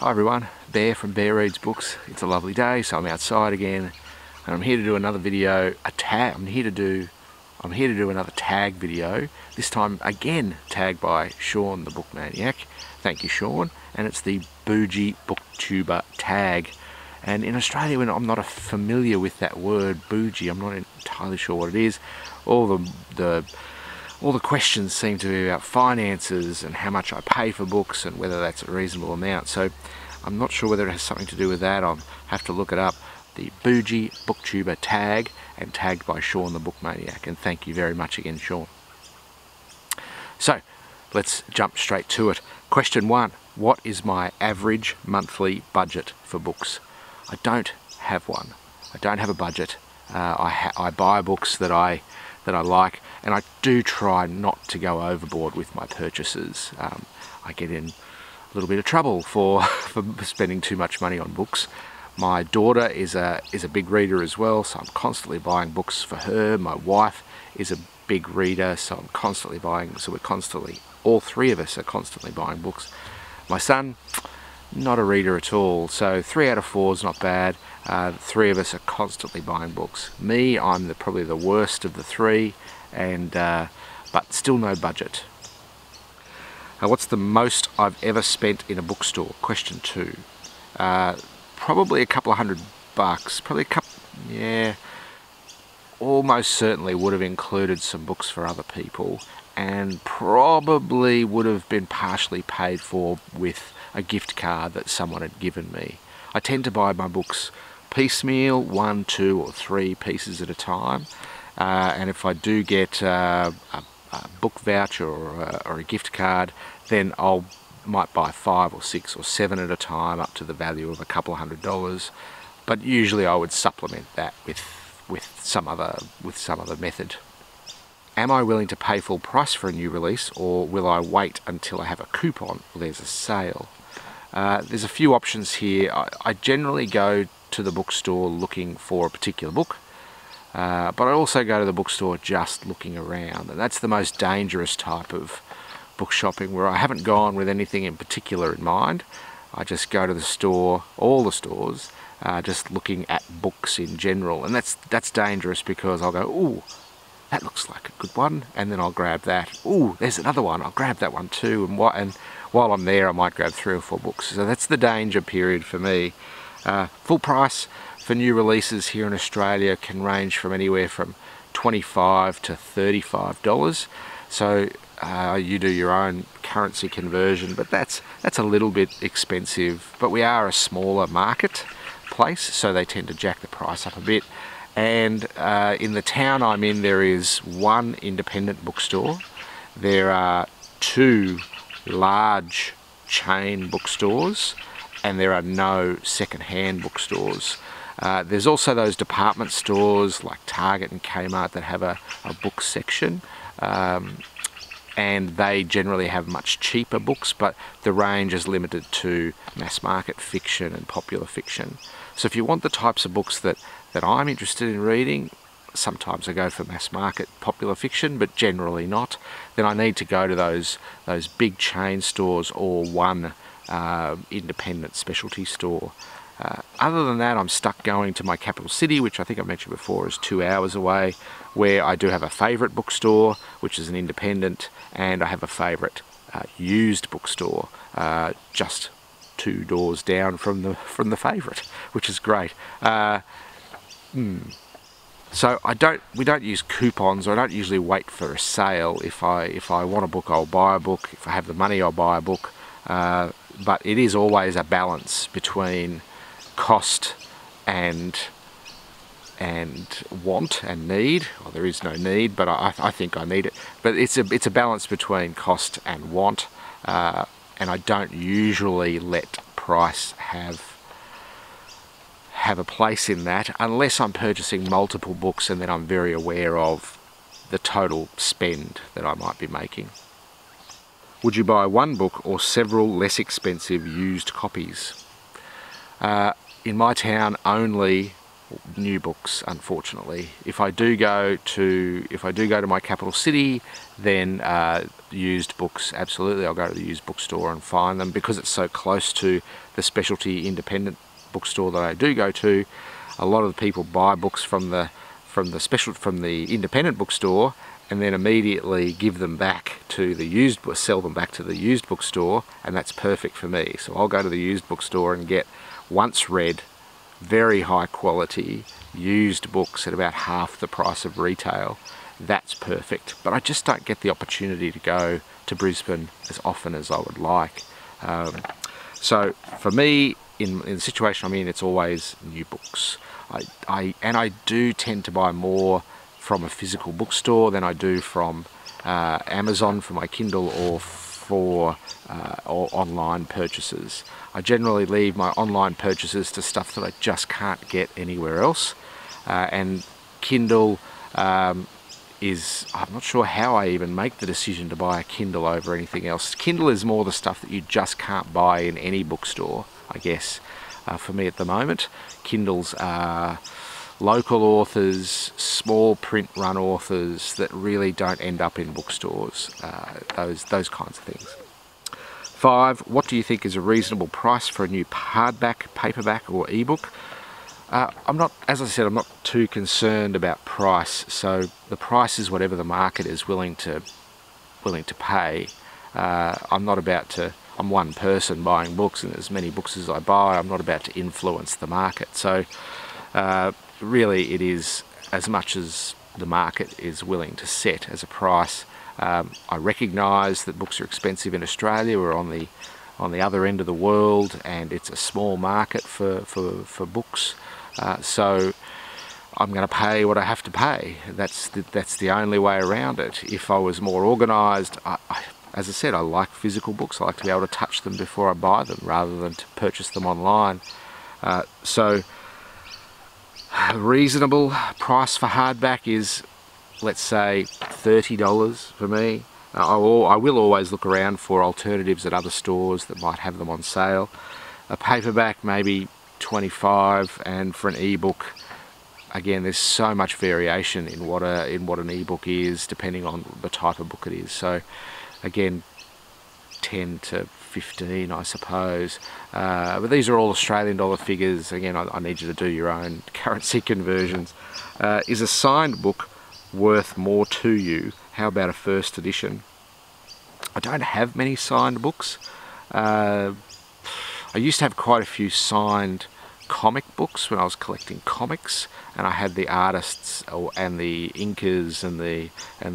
Hi everyone, Bear from Bear Reads Books. It's a lovely day, so I'm outside again, and I'm here to do another video. I'm here to do another tag video. This time again tagged by Sean, the book maniac. Thank you, Sean. And it's the Boujee booktuber tag. And in Australia, when I'm not familiar with that word Boujee, I'm not entirely sure what it is. All the questions seem to be about finances and how much I pay for books and whether that's a reasonable amount. So I'm not sure whether it has something to do with that. I'll have to look it up. The Boujee booktuber tag, and tagged by Sean the book maniac. And thank you very much again, Sean. So let's jump straight to it. Question 1. What is my average monthly budget for books? I don't have one. I don't have a budget. I buy books that I like, and I do try not to go overboard with my purchases. I get in a little bit of trouble for spending too much money on books. My daughter is a big reader as well, so I'm constantly buying books for her. My wife is a big reader, so I'm constantly buying. So all three of us are constantly buying books. My son, not a reader at all, so 3 out of 4 is not bad. 3 of us are constantly buying books. Me, I'm probably the worst of the 3, but still no budget. What's the most I've ever spent in a bookstore? Question 2. Probably a couple of $100. Probably almost certainly would have included some books for other people, and probably would have been partially paid for with a gift card that someone had given me. I tend to buy my books piecemeal, 1, 2 or 3 pieces at a time, and if I do get a book voucher or a gift card, then might buy 5 or 6 or 7 at a time, up to the value of a couple of $100. But usually I would supplement that with some other method. Am I willing to pay full price for a new release, or will I wait until I have a coupon or there's a sale? There's a few options here. I generally go to the bookstore looking for a particular book, but I also go to the bookstore just looking around, and that's the most dangerous type of book shopping, where I haven't gone with anything in particular in mind. I just go to the store, all the stores, just looking at books in general, and that's dangerous, because I'll go, ooh, that looks like a good one, and then I'll grab that. Ooh, there's another one, I'll grab that one too, and while I'm there I might grab 3 or 4 books. So that's the danger period for me. Full price for new releases here in Australia can range from anywhere from $25 to $35. So you do your own currency conversion, but that's a little bit expensive. But we are a smaller marketplace, so they tend to jack the price up a bit. And in the town I'm in, there is 1 independent bookstore. There are 2 large chain bookstores, and there are no second-hand bookstores. There's also those department stores like Target and Kmart that have a book section, and they generally have much cheaper books, but the range is limited to mass market fiction and popular fiction. So if you want the types of books that I'm interested in reading, sometimes I go for mass market popular fiction, but generally not, then I need to go to those big chain stores or 1 independent specialty store. Other than that, I'm stuck going to my capital city, which I think I mentioned before is 2 hours away, where I do have a favourite bookstore, which is an independent, and I have a favourite used bookstore just 2 doors down from the favourite, which is great. So we don't use coupons, or I don't usually wait for a sale. If I want a book, I'll buy a book. If I have the money, I'll buy a book. But it is always a balance between cost and want and need. Well, there is no need, but I think I need it. But it's a balance between cost and want, and I don't usually let price have a place in that, unless I'm purchasing multiple books, and then I'm very aware of the total spend that I might be making. Would you buy 1 book or several less expensive used copies? In my town, only new books, unfortunately. If I do go to my capital city, then used books, absolutely, I'll go to the used bookstore and find them. Because it's so close to the specialty independent bookstore that I do go to, a lot of the people buy books from the independent bookstore and then immediately give them back to the used, sell them back to the used bookstore, and that's perfect for me. So I'll go to the used bookstore and get once read, very high quality used books at about half the price of retail. That's perfect. But I just don't get the opportunity to go to Brisbane as often as I would like. So for me, in the situation I'm in, it's always new books. I do tend to buy more from a physical bookstore than I do from Amazon for my Kindle or for online purchases. I generally leave my online purchases to stuff that I just can't get anywhere else, and Kindle is, I'm not sure how I even make the decision to buy a Kindle over anything else. Kindle is more the stuff that you just can't buy in any bookstore, I guess, for me at the moment. Kindles are local authors, small print run authors that really don't end up in bookstores, those kinds of things. 5, what do you think is a reasonable price for a new hardback, paperback or ebook? I'm not, as I said, I'm not too concerned about price. So the price is whatever the market is willing to pay. I'm one person buying books, and as many books as I buy, I'm not about to influence the market. So really it is as much as the market is willing to set as a price. I recognise that books are expensive in Australia. We're on the other end of the world, and it's a small market for books. So I'm going to pay what I have to pay. That's the only way around it. If I was more organised, as I said, I like physical books. I like to be able to touch them before I buy them rather than to purchase them online. So a reasonable price for hardback is, let's say, $30 for me. I will always look around for alternatives at other stores that might have them on sale. A paperback maybe $25, and for an ebook, again, there's so much variation in what an ebook is depending on the type of book it is. So again, 10 to 15, I suppose. But these are all Australian dollar figures. Again, I need you to do your own currency conversions. Is a signed book worth more to you? How about a first edition? I don't have many signed books. I used to have quite a few signed comic books when I was collecting comics, and I had the artists and the inkers and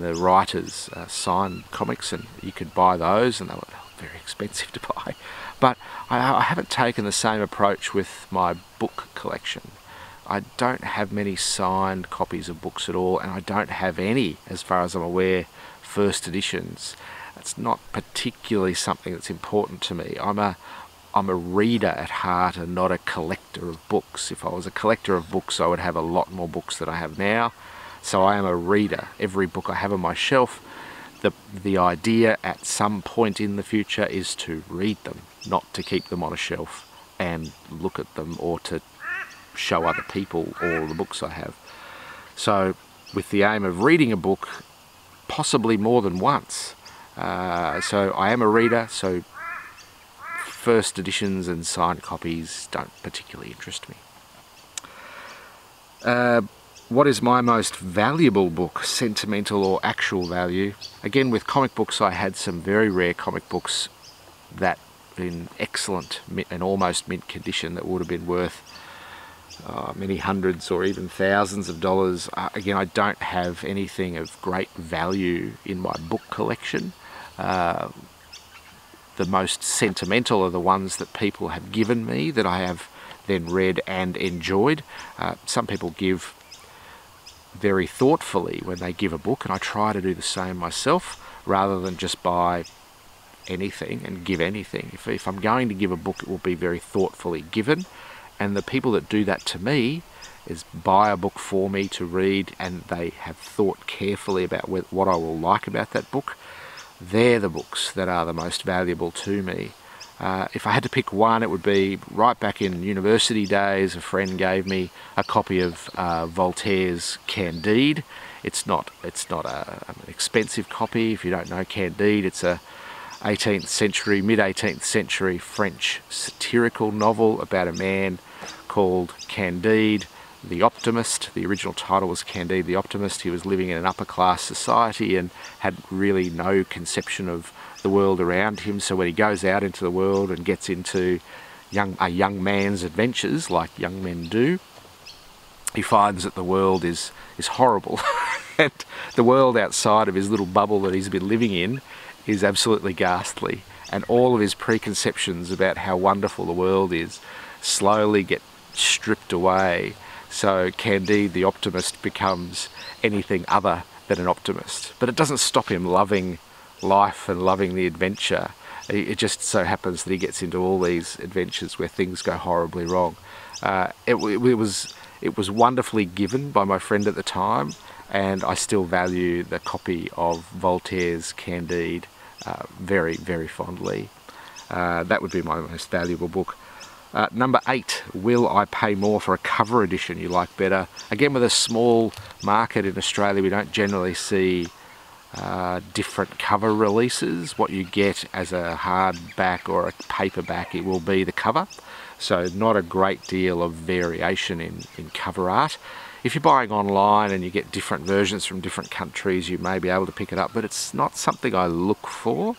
the writers sign comics, and you could buy those, and they were very expensive to buy. But I haven't taken the same approach with my book collection. I don't have many signed copies of books at all, and I don't have any, as far as I'm aware, first editions. It's not particularly something that's important to me. I'm a reader at heart and not a collector of books. If I was a collector of books, I would have a lot more books than I have now. So I am a reader. Every book I have on my shelf, the idea at some point in the future is to read them, not to keep them on a shelf and look at them or to show other people all the books I have. So with the aim of reading a book possibly more than once. So I am a reader, so first editions and signed copies don't particularly interest me. What is my most valuable book, sentimental or actual value? Again, with comic books, I had some very rare comic books that in excellent and almost mint condition that would have been worth many hundreds or even thousands of dollars. Again, I don't have anything of great value in my book collection. The most sentimental are the ones that people have given me that I have then read and enjoyed. Some people give very thoughtfully when they give a book, and I try to do the same myself rather than just buy anything and give anything. If I'm going to give a book, it will be very thoughtfully given, and the people that do that to me is buy a book for me to read, and they have thought carefully about what I will like about that book. They're the books that are the most valuable to me. If I had to pick one, it would be right back in university days. A friend gave me a copy of Voltaire's Candide. It's not an expensive copy. If you don't know Candide, it's a 18th century, mid-18th century French satirical novel about a man called Candide the Optimist. The original title was Candide the Optimist. He was living in an upper class society and had really no conception of the world around him. So when he goes out into the world and gets into a young man's adventures, like young men do, he finds that the world is horrible. And the world outside of his little bubble that he's been living in is absolutely ghastly. And all of his preconceptions about how wonderful the world is slowly get stripped away. So Candide the Optimist becomes anything other than an optimist. But it doesn't stop him loving life and loving the adventure. It just so happens that he gets into all these adventures where things go horribly wrong. It was wonderfully given by my friend at the time, and I still value the copy of Voltaire's Candide very, very fondly. That would be my most valuable book. Number 8, will I pay more for a cover edition you like better? Again, with a small market in Australia, we don't generally see different cover releases. What you get as a hardback or a paperback, it will be the cover. So not a great deal of variation in cover art. If you're buying online and you get different versions from different countries, you may be able to pick it up, but it's not something I look for.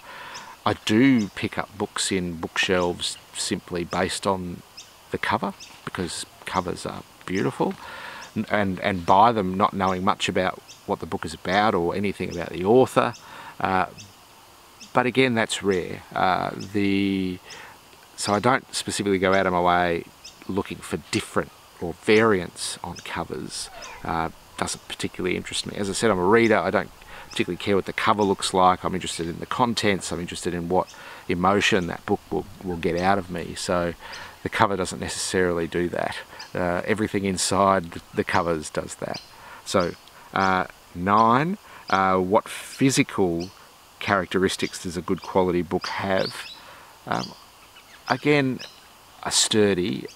I do pick up books in bookshelves simply based on the cover, because covers are beautiful, and buy them not knowing much about what the book is about or anything about the author. But again, that's rare. So I don't specifically go out of my way looking for different or variants on covers. Doesn't particularly interest me. As I said, I'm a reader. I don't particularly care what the cover looks like. I'm interested in the contents. I'm interested in what emotion that book will get out of me. So the cover doesn't necessarily do that. Everything inside the covers does that. So 9, what physical characteristics does a good quality book have? Again, a sturdy.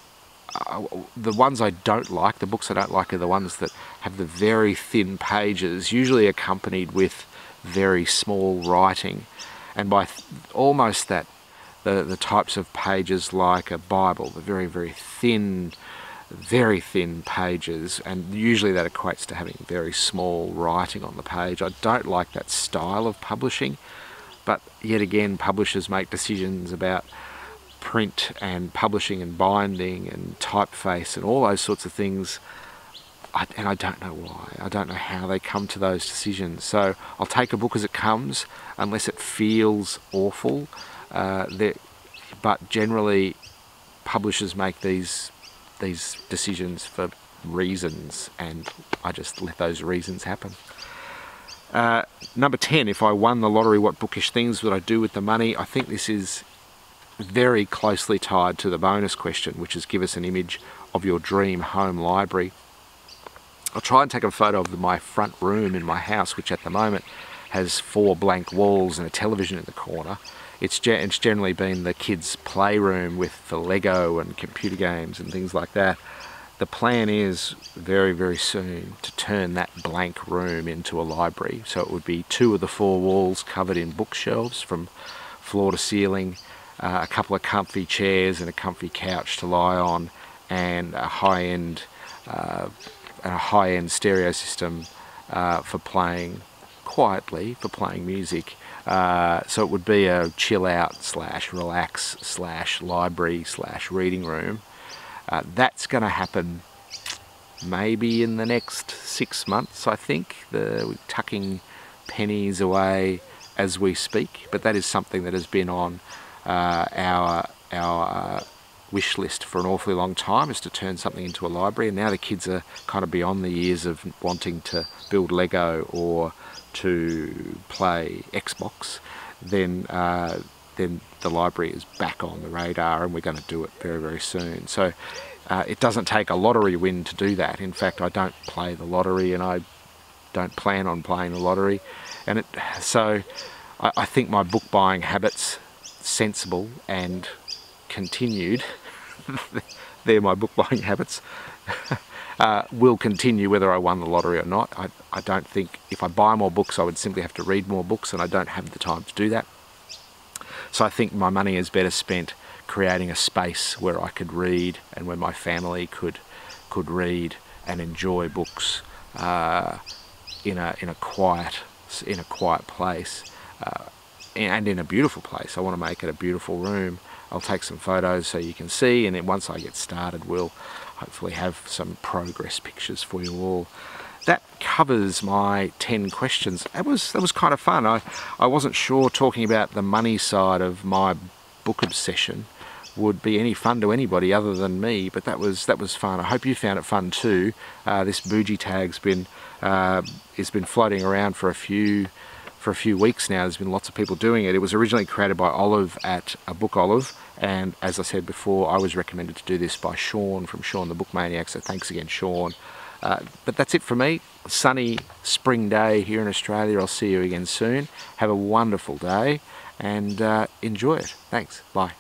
The ones I don't like, the books I don't like, are the ones that have the very thin pages, usually accompanied with very small writing, and by almost that, the types of pages like a Bible, the very, very thin pages, and usually that equates to having very small writing on the page. I don't like that style of publishing, but yet again, publishers make decisions about print and publishing and binding and typeface and all those sorts of things, and I don't know why. I don't know how they come to those decisions. So I'll take a book as it comes, unless it feels awful. But generally, publishers make these decisions for reasons, and I just let those reasons happen. Number 10, if I won the lottery, what bookish things would I do with the money? I think this is very closely tied to the bonus question, which is give us an image of your dream home library. I'll try and take a photo of my front room in my house, which at the moment has 4 blank walls and a television in the corner. It's generally been the kids' playroom with the Lego and computer games and things like that. The plan is very, very soon to turn that blank room into a library. So it would be 2 of the 4 walls covered in bookshelves from floor to ceiling, a couple of comfy chairs and a comfy couch to lie on, and a high-end stereo system for playing quietly, for playing music. So it would be a chill out / relax / library / reading room. That's going to happen maybe in the next 6 months, I think. We're tucking pennies away as we speak, but that is something that has been on our wish list for an awfully long time, is to turn something into a library. And now the kids are kind of beyond the years of wanting to build Lego or to play Xbox. Then the library is back on the radar, and we're going to do it very, very soon. So it doesn't take a lottery win to do that. In fact, I don't play the lottery, and I don't plan on playing the lottery. And so I think my book buying habits sensible and continued, they're my book buying habits, will continue whether I won the lottery or not. I don't think if I buy more books I would simply have to read more books, and I don't have the time to do that. So I think my money is better spent creating a space where I could read and where my family could read and enjoy books in a quiet place, and in a beautiful place. I want to make it a beautiful room. I'll take some photos so you can see, and then once I get started we'll hopefully have some progress pictures for you all. That covers my 10 questions. That was kind of fun. I wasn't sure talking about the money side of my book obsession would be any fun to anybody other than me, but that was fun. I hope you found it fun too. This Boujee tag's been floating around for a few weeks now. There's been lots of people doing it. It was originally created by Olive at abookolive, and as I said before, I was recommended to do this by Sean from Sean the Book Maniac, so thanks again, Sean. But that's it for me. A sunny spring day here in Australia. I'll see you again soon. Have a wonderful day and enjoy it. Thanks. Bye.